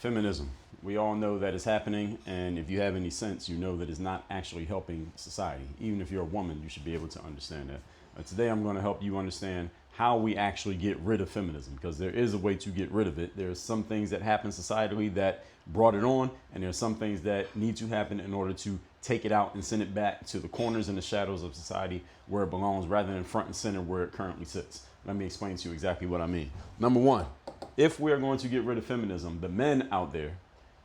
Feminism. We all know that it's happening, and if you have any sense, you know that it's not actually helping society. Even if you're a woman, you should be able to understand that. Today, I'm going to help you understand how we actually get rid of feminism, because there is a way to get rid of it. There's some things that happen societally that brought it on, and there's some things that need to happen in order to take it out and send it back to the corners and the shadows of society where it belongs, rather than front and center where it currently sits. Let me explain to you exactly what I mean. Number one, if we are going to get rid of feminism, the men out there,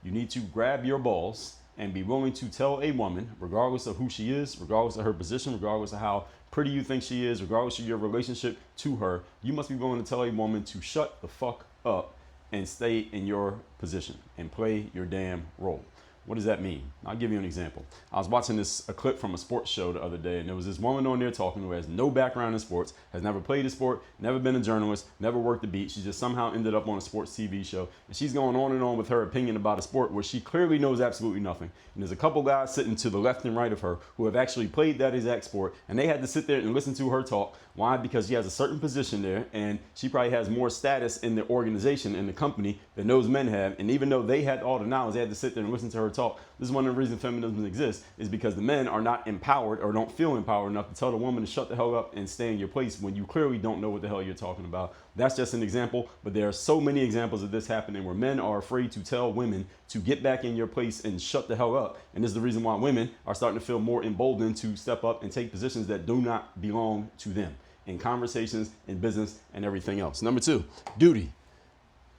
you need to grab your balls and be willing to tell a woman, regardless of who she is, regardless of her position, regardless of how pretty you think she is, regardless of your relationship to her, you must be willing to tell a woman to shut the fuck up and stay in your position and play your damn role. What does that mean? I'll give you an example. I was watching a clip from a sports show the other day, and there was this woman on there talking who has no background in sports, has never played a sport, never been a journalist, never worked the beat. She just somehow ended up on a sports TV show, and she's going on and on with her opinion about a sport where she clearly knows absolutely nothing. And there's a couple guys sitting to the left and right of her who have actually played that exact sport, and they had to sit there and listen to her talk. Why? Because she has a certain position there, and she probably has more status in the organization, in the company, than those men have. And even though they had all the knowledge, they had to sit there and listen to her talk. This is one of the reasons feminism exists, is because the men are not empowered or don't feel empowered enough to tell the woman to shut the hell up and stay in your place when you clearly don't know what the hell you're talking about. That's just an example, but there are so many examples of this happening where men are afraid to tell women to get back in your place and shut the hell up. And this is the reason why women are starting to feel more emboldened to step up and take positions that do not belong to them in conversations, in business, and everything else. Number two, duty.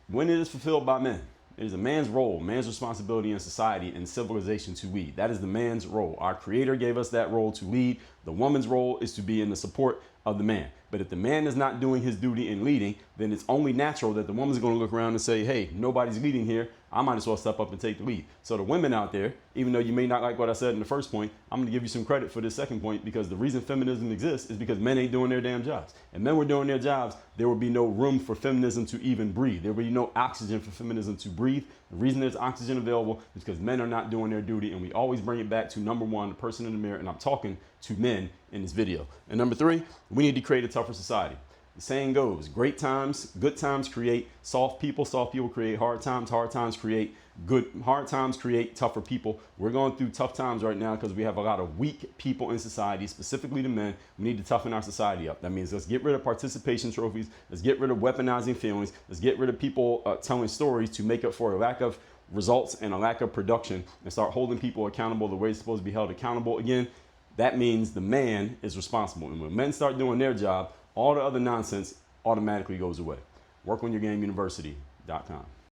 When it is fulfilled by men, it is a man's role, man's responsibility in society and civilization to lead. That is the man's role. Our creator gave us that role to lead. The woman's role is to be in the support of the man. But if the man is not doing his duty in leading, then it's only natural that the woman's going to look around and say, hey, nobody's leading here. I might as well step up and take the lead. So the women out there, even though you may not like what I said in the first point, I'm going to give you some credit for this second point, because the reason feminism exists is because men ain't doing their damn jobs. If men were doing their jobs, there would be no room for feminism to even breathe. There would be no oxygen for feminism to breathe. The reason there's oxygen available is because men are not doing their duty. And we always bring it back to number one, the person in the mirror. And I'm talking to men in this video. And number three, we need to create a tougher society. The saying goes, good times create soft people create hard times create hard times create tougher people. We're going through tough times right now because we have a lot of weak people in society, specifically the men. We need to toughen our society up. That means let's get rid of participation trophies. Let's get rid of weaponizing feelings. Let's get rid of people telling stories to make up for a lack of results and a lack of production, and start holding people accountable the way it's supposed to be held accountable. Again, that means the man is responsible. And when men start doing their job, all the other nonsense automatically goes away. WorkOnYourGameUniversity.com.